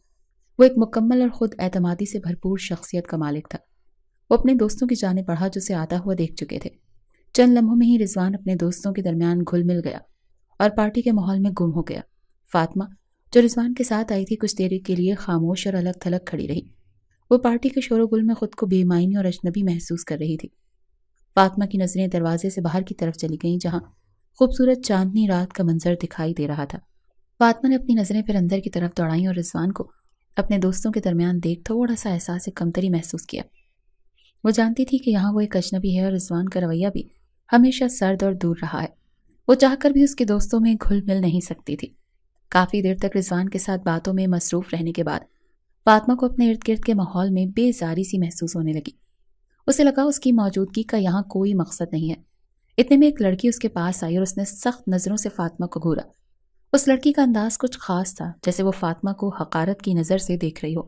وہ ایک مکمل اور خود اعتمادی سے بھرپور شخصیت کا مالک تھا۔ وہ اپنے دوستوں کی جانب بڑھا جو اسے آتا ہوا دیکھ چکے تھے۔ چند لمحوں میں ہی رضوان اپنے دوستوں کے درمیان گھل مل گیا اور پارٹی کے ماحول میں گم ہو گیا۔ فاطمہ جو رضوان کے ساتھ آئی تھی کچھ دیر کے لیے خاموش اور الگ تھلگ کھڑی رہی۔ وہ پارٹی کے شور و گل میں خود کو بے معنی اور اجنبی محسوس کر رہی تھی۔ فاطمہ کی نظریں دروازے سے باہر کی طرف چلی گئیں جہاں خوبصورت چاندنی رات کا منظر دکھائی دے رہا تھا۔ فاطمہ نے اپنی نظریں پھر اندر کی طرف دوڑائیں اور رضوان کو اپنے دوستوں کے درمیان دیکھ تھوڑا سا احساس کمتری محسوس کیا۔ وہ جانتی تھی کہ یہاں وہ ایک اجنبی ہے اور رضوان کا رویہ بھی ہمیشہ سرد اور دور رہا ہے۔ وہ چاہ کر بھی اس کے دوستوں میں گھل مل نہیں سکتی تھی۔ کافی دیر تک رضوان کے ساتھ باتوں میں مصروف رہنے کے بعد فاطمہ کو اپنے ارد گرد کے ماحول میں بیزاری سی محسوس ہونے لگی۔ اسے لگا اس کی موجودگی کا یہاں کوئی مقصد نہیں ہے۔ اتنے میں ایک لڑکی اس کے پاس آئی اور اس نے سخت نظروں سے فاطمہ کو گھورا۔ اس لڑکی کا انداز کچھ خاص تھا، جیسے وہ فاطمہ کو حقارت کی نظر سے دیکھ رہی ہو۔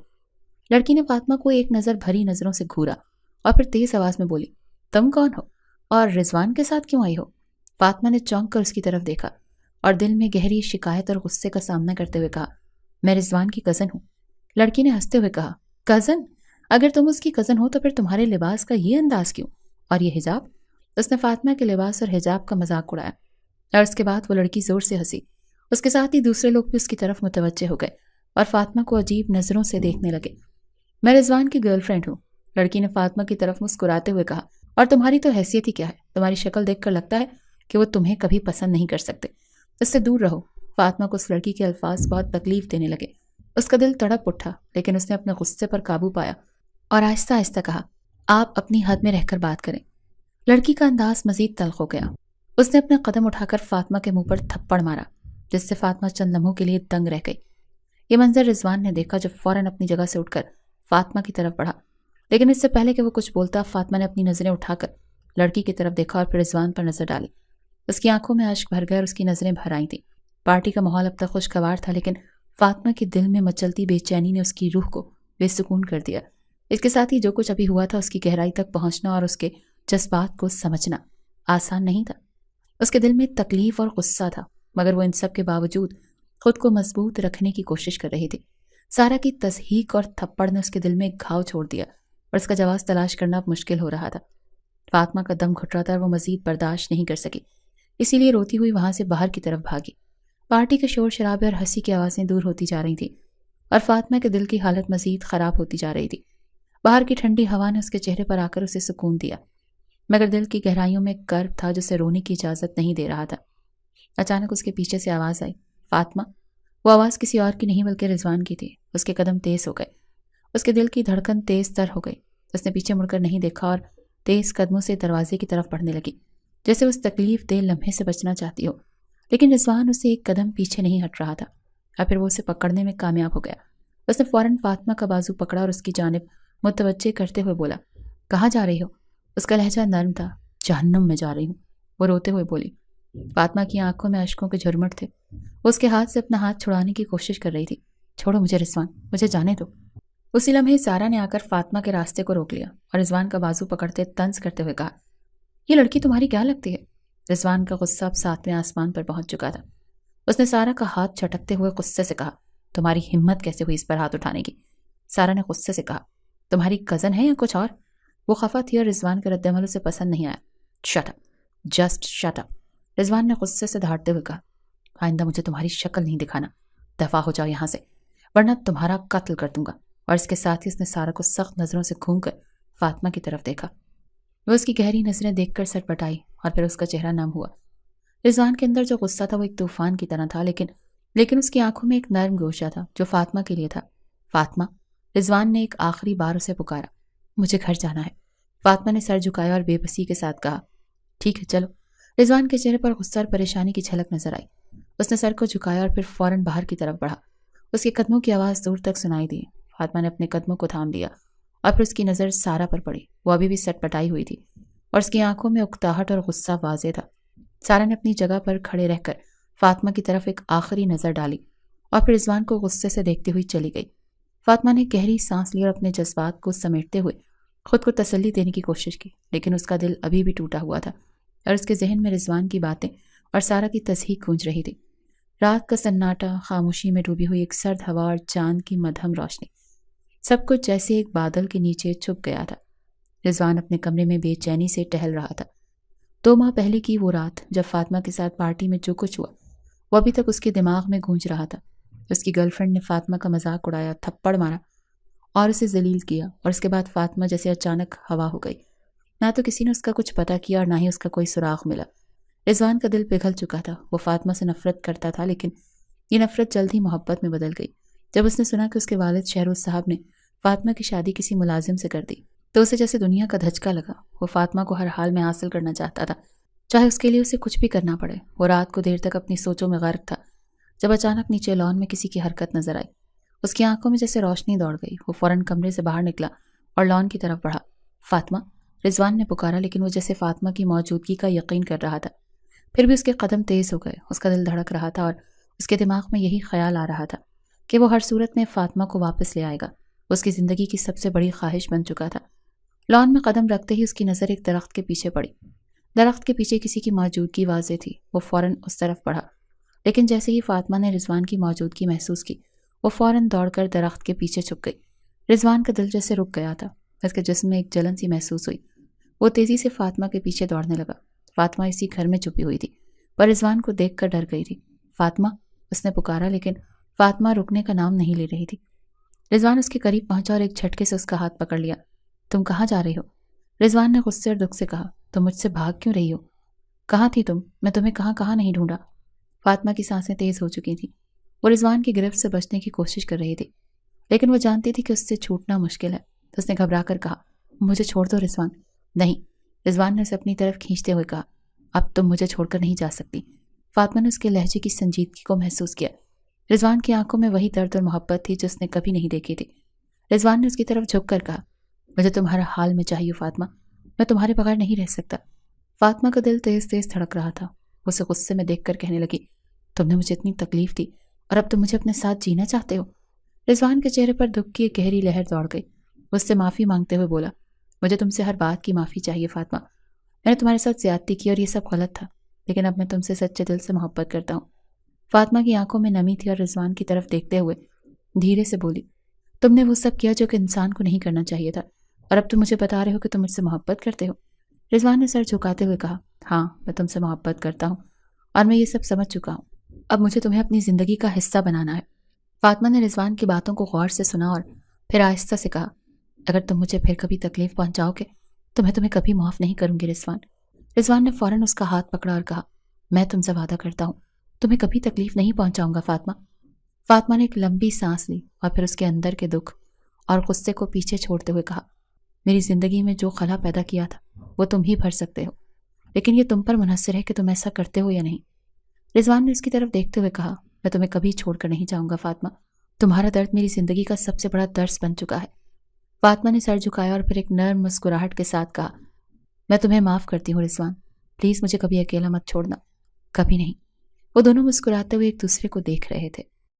لڑکی نے فاطمہ کو ایک نظر بھری نظروں سے گھورا اور پھر تیز آواز میں بولی، تم کون ہو اور رضوان کے ساتھ کیوں آئی ہو؟ فاطمہ نے چونک کر اس کی طرف دیکھا اور دل میں گہری شکایت اور غصے کا سامنا کرتے ہوئے کہا، میں رضوان کی کزن ہوں۔ لڑکی نے ہنستے ہوئے کہا، کزن؟ اگر تم اس کی کزن ہو تو پھر تمہارے لباس کا یہ انداز کیوں اور یہ حجاب؟ اس نے فاطمہ کے لباس اور حجاب کا مذاق اڑایا اور اس کے بعد وہ لڑکی زور سے ہنسی۔ اس کے ساتھ ہی دوسرے لوگ بھی اس کی طرف متوجہ ہو گئے اور فاطمہ کو عجیب نظروں سے دیکھنے لگے۔ میں رضوان کی گرل فرینڈ ہوں، لڑکی نے فاطمہ کی طرف مسکراتے ہوئے کہا، اور تمہاری تو حیثیت ہی کیا ہے؟ تمہاری شکل دیکھ کر لگتا ہے کہ وہ تمہیں کبھی پسند نہیں کر سکتے، اس سے دور رہو۔ فاطمہ کو اس لڑکی کے الفاظ بہت تکلیف دینے لگے۔ اس کا دل تڑپ اٹھا، لیکن اس نے اپنے غصے پر قابو پایا اور آہستہ آہستہ کہا، آپ اپنی حد میں رہ کر بات کریں۔ لڑکی کا انداز مزید تلخ ہو گیا۔ اس نے اپنے قدم اٹھا کر فاطمہ کے منہ پر تھپڑ مارا، جس سے فاطمہ چند لمحوں کے لیے دنگ رہ گئی۔ یہ منظر رضوان نے دیکھا جو فوراً اپنی جگہ سے اٹھ کر فاطمہ کی طرف بڑھا، لیکن اس سے پہلے کہ وہ کچھ بولتا فاطمہ نے اپنی نظریں اٹھا کر لڑکی کی طرف دیکھا اور پھر رضوان پر نظر ڈالی۔ اس کی آنکھوں میں اشک بھر گئے اور اس کی نظریں بھر آئی تھیں۔ پارٹی کا ماحول اب تک خوشگوار تھا، لیکن فاطمہ کے دل میں مچلتی بے چینی نے اس کی روح کو بے سکون کر دیا۔ اس کے ساتھ ہی جو کچھ ابھی ہوا تھا اس کی گہرائی تک پہنچنا اور اس کے جذبات کو سمجھنا آسان نہیں تھا۔ اس کے دل میں تکلیف اور غصہ تھا، مگر وہ ان سب کے باوجود خود کو مضبوط رکھنے کی کوشش کر رہی تھی۔ سارا کی تضحیک اور تھپڑ نے اس کے دل میں ایک گھاؤ چھوڑ دیا اور اس کا جواز تلاش کرنا اب مشکل ہو رہا تھا۔ فاطمہ کا دم گھٹ رہا تھا اور وہ مزید برداشت نہیں کر سکی، اسی لیے روتی ہوئی وہاں سے باہر کی طرف بھاگی۔ پارٹی کے شور شرابے اور ہنسی کی آوازیں دور ہوتی جا رہی تھیں اور فاطمہ کے دل کی حالت مزید خراب ہوتی جا رہی تھی۔ باہر کی ٹھنڈی ہوا نے اس کے چہرے پر آ کر اسے سکون دیا، مگر دل کی گہرائیوں میں ایک کرب تھا جسے رونے کی اجازت نہیں دے رہا تھا۔ اچانک اس کے پیچھے سے آواز آئی، فاطمہ۔ وہ آواز کسی اور کی نہیں بلکہ رضوان کی تھی۔ اس کے قدم تیز ہو گئے، اس کے دل کی دھڑکن تیز تر ہو گئی۔ اس نے پیچھے مڑ کر نہیں دیکھا اور تیز قدموں سے دروازے کی طرف بڑھنے لگی، جیسے اس تکلیف دہ لمحے سے بچنا چاہتی ہو، لیکن رضوان اسے ایک قدم پیچھے نہیں ہٹ رہا تھا، اور پھر وہ اسے پکڑنے میں کامیاب ہو گیا۔ اس نے فوراً فاطمہ کا بازو پکڑا اور اس کی جانب متوجہ کرتے ہوئے بولا، کہاں جا رہی ہو؟ اس کا لہجہ نرم تھا۔ جہنم میں جا رہی ہوں، وہ روتے ہوئے بولی۔ فاطمہ کی آنکھوں میں اشکوں کے جھرمٹ تھے۔ وہ اس کے ہاتھ سے اپنا ہاتھ چھڑانے کی کوشش کر رہی تھی۔ چھوڑو مجھے رضوان، مجھے جانے دو۔ اسی لمحے سارا نے آ کر فاطمہ کے راستے کو روک لیا اور رضوان کا بازو پکڑتے طنز کرتے ہوئے کہا، یہ لڑکی تمہاری کیا لگتی ہے؟ رضوان کا غصہ اب 7ویں آسمان پر پہنچ چکا تھا۔ اس نے سارا کا ہاتھ چھٹکتے ہوئے غصے سے کہا، تمہاری ہمت کیسے ہوئی اس پر ہاتھ اٹھانے کی؟ سارا نے غصے سے کہا، تمہاری کزن ہے یا کچھ اور؟ وہ خفا تھی اور رضوان کا رد عمل اسے پسند نہیں آیا۔ Shut up, just shut up, Rizwan نے غصے سے دھاڑتے ہوئے کہا، آئندہ مجھے تمہاری شکل نہیں دکھانا، دفع ہو جاؤ یہاں سے ورنہ تمہارا قتل کر دوں گا۔ اور اس کے ساتھ ہی اس نے سارا کو سخت نظروں سے گھونم کر فاطمہ کی طرف دیکھا۔ وہ اس کی گہری نظریں دیکھ کر سر پٹائی اور پھر اس کا چہرہ نم ہوا۔ رضوان کے اندر جو غصہ تھا وہ ایک طوفان کی طرح تھا، لیکن اس کی آنکھوں میں ایک نرم گوشہ تھا جو فاطمہ کے لیے تھا۔ فاطمہ، رضوان نے ایک آخری بار اسے پکارا۔ مجھے گھر جانا ہے، فاطمہ نے سر جھکایا اور بے بسی کے ساتھ کہا۔ ٹھیک ہے چلو۔ رضوان کے چہرے پر غصہ اور پریشانی کی جھلک نظر آئی۔ اس نے سر کو جھکایا اور پھر فوراً باہر کی طرف بڑھا۔ اس کے قدموں کی آواز دور تک سنائی دی۔ فاطمہ نے اپنے قدموں کو تھام لیا اور پھر اس کی نظر سارا پر پڑی۔ وہ ابھی بھی سٹ پٹائی ہوئی تھی اور اس کی آنکھوں میں اکتاہٹ اور غصہ واضح تھا۔ سارا نے اپنی جگہ پر کھڑے رہ کر فاطمہ کی طرف ایک آخری نظر ڈالی اور پھر رضوان کو غصے سے دیکھتی ہوئی چلی گئی۔ فاطمہ نے گہری سانس لی اور اپنے جذبات کو سمیٹتے ہوئے خود کو تسلی دینے کی کوشش کی، لیکن اس کا دل ابھی بھی ٹوٹا ہوا تھا اور اس کے ذہن میں رضوان کی باتیں اور سارا کی تصحیح گونج رہی تھی۔ رات کا سناٹا، خاموشی میں ڈوبی ہوئی ایک سرد ہوا اور چاند کی مدھم روشنی، سب کچھ جیسے ایک بادل کے نیچے چھپ گیا تھا۔ رضوان اپنے کمرے میں بے چینی سے ٹہل رہا تھا۔ 2 ماہ پہلے کی وہ رات جب فاطمہ کے ساتھ پارٹی میں جو کچھ ہوا وہ ابھی تک اس کے دماغ میں گونج رہا تھا۔ اس کی گرل فرینڈ نے فاطمہ کا مذاق اڑایا، تھپڑ مارا اور اسے ذلیل کیا، اور اس کے بعد فاطمہ جیسے اچانک ہوا ہو گئی۔ نہ تو کسی نے اس کا کچھ پتہ کیا اور نہ ہی اس کا کوئی سراغ ملا۔ رضوان کا دل پگھل چکا تھا۔ وہ فاطمہ سے نفرت کرتا تھا، لیکن یہ نفرت جلد ہی محبت میں بدل گئی۔ جب اس نے سنا کہ اس کے والد شہروز صاحب نے فاطمہ کی شادی کسی ملازم سے کر دی تو اسے جیسے دنیا کا دھچکا لگا۔ وہ فاطمہ کو ہر حال میں حاصل کرنا چاہتا تھا، چاہے اس کے لیے اسے کچھ بھی کرنا پڑے۔ وہ رات کو دیر تک اپنی سوچوں میں غرق تھا جب اچانک نیچے لان میں کسی کی حرکت نظر آئی۔ اس کی آنکھوں میں جیسے روشنی دوڑ گئی۔ وہ فوراً کمرے سے باہر نکلا اور لان کی طرف بڑھا۔ فاطمہ، رضوان نے پکارا، لیکن وہ جیسے فاطمہ کی موجودگی کا یقین کر رہا تھا۔ پھر بھی اس کے قدم تیز ہو گئے۔ اس کا دل دھڑک رہا تھا اور اس کے دماغ میں یہی خیال آ رہا تھا کہ وہ ہر صورت میں فاطمہ کو واپس لے آئے گا۔ اس کی زندگی کی سب سے بڑی خواہش بن چکا تھا۔ لان میں قدم رکھتے ہی اس کی نظر ایک درخت کے پیچھے پڑی۔ درخت کے پیچھے کسی کی موجودگی واضح تھی۔ وہ فوراً اس طرف بڑھا، لیکن جیسے ہی فاطمہ نے رضوان کی موجودگی محسوس کی وہ فوراً دوڑ کر درخت کے پیچھے چھپ گئی۔ رضوان کا دل جیسے رک گیا تھا۔ اس کے جسم میں ایک جلن سی محسوس ہوئی۔ وہ تیزی سے فاطمہ کے پیچھے دوڑنے لگا۔ فاطمہ اسی گھر میں چھپی ہوئی تھی، پر رضوان کو دیکھ کر ڈر گئی تھی۔ فاطمہ، اس نے پکارا، لیکن فاطمہ رکنے کا نام نہیں لے رہی تھی۔ رضوان اس کے قریب پہنچا اور ایک جھٹکے سے اس کا ہاتھ پکڑ لیا۔ تم کہاں جا رہی ہو؟ رضوان نے غصے اور دکھ سے کہا۔ تم مجھ سے بھاگ کیوں رہی ہو؟ کہاں تھی تم؟ میں تمہیں کہاں نہیں ڈھونڈا۔ فاطمہ کی سانسیں تیز ہو چکی تھیں۔ وہ رضوان کی گرفت سے بچنے کی کوشش کر رہی تھی، لیکن وہ جانتی تھی کہ اس سے چھوٹنا مشکل ہے۔ تو اس نے گھبرا کر کہا، مجھے چھوڑ دو رضوان۔ نہیں، رضوان نے اسے اپنی طرف کھینچتے ہوئے کہا، اب تم مجھے چھوڑ کر نہیں جا سکتی۔ فاطمہ نے اس کے لہجے کی سنجیدگی کو محسوس کیا۔ رضوان کی آنکھوں میں وہی درد اور محبت تھی جو اس نے کبھی نہیں دیکھی تھی۔ رضوان نے اس کی طرف جھک کر کہا، مجھے تم ہر حال میں چاہیے فاطمہ، میں تمہارے بغیر نہیں رہ سکتا۔ فاطمہ کا دل تیز تیز دھڑک رہا تھا۔ وہ اسے غصے میں دیکھ کر کہنے لگی، تم نے مجھے اتنی تکلیف دی اور اب تم مجھے اپنے ساتھ جینا چاہتے ہو؟ رضوان کے چہرے پر دکھ کی ایک گہری لہر دوڑ گئی۔ وہ اس سے معافی مانگتے ہوئے بولا، مجھے تم سے ہر بات کی معافی چاہیے فاطمہ۔ میں نے تمہارے ساتھ زیادتی کی اور یہ سب غلط تھا، لیکن اب میں تم سے سچے دل سے محبت کرتا ہوں۔ فاطمہ کی آنکھوں میں نمی تھی اور رضوان کی طرف دیکھتے ہوئے دھیرے سے بولی، تم نے وہ سب کیا جو کہ انسان کو نہیں کرنا چاہیے تھا، اور اب تم مجھے بتا رہے ہو کہ تم مجھ سے محبت کرتے ہو؟ رضوان نے سر جھکاتے ہوئے کہا، ہاں، میں تم سے محبت کرتا ہوں اور میں یہ سب سمجھ چکا ہوں۔ اب مجھے تمہیں اپنی زندگی کا حصہ بنانا ہے۔ فاطمہ نے رضوان کی باتوں کو غور سے سنا اور پھر آہستہ سے کہا، اگر تم مجھے پھر کبھی تکلیف پہنچاؤ گے تو میں تمہیں کبھی معاف نہیں کروں گی رضوان۔ رضوان نے فوراً اس کا ہاتھ پکڑا اور کہا، میں تم سے وعدہ کرتا ہوں تمہیں کبھی تکلیف نہیں پہنچاؤں گا فاطمہ۔ فاطمہ نے ایک لمبی سانس لی اور پھر اس کے اندر کے دکھ اور غصے کو پیچھے چھوڑتے ہوئے کہا، میری زندگی میں جو خلا پیدا کیا تھا وہ تم ہی بھر سکتے ہو، لیکن یہ تم پر منحصر ہے کہ تم ایسا کرتے ہو یا نہیں۔ رضوان نے اس کی طرف دیکھتے ہوئے کہا، میں تمہیں کبھی چھوڑ کر نہیں جاؤں گا فاطمہ، تمہارا درد میری زندگی کا سب سے بڑا درس بن چکا ہے۔ فاطمہ نے سر جھکایا اور پھر ایک نرم مسکراہٹ کے ساتھ کہا، میں تمہیں معاف کرتی ہوں رضوان، پلیز مجھے کبھی اکیلا مت چھوڑنا، کبھی نہیں۔ وہ دونوں مسکراتے ہوئے ایک دوسرے کو دیکھ رہے تھے۔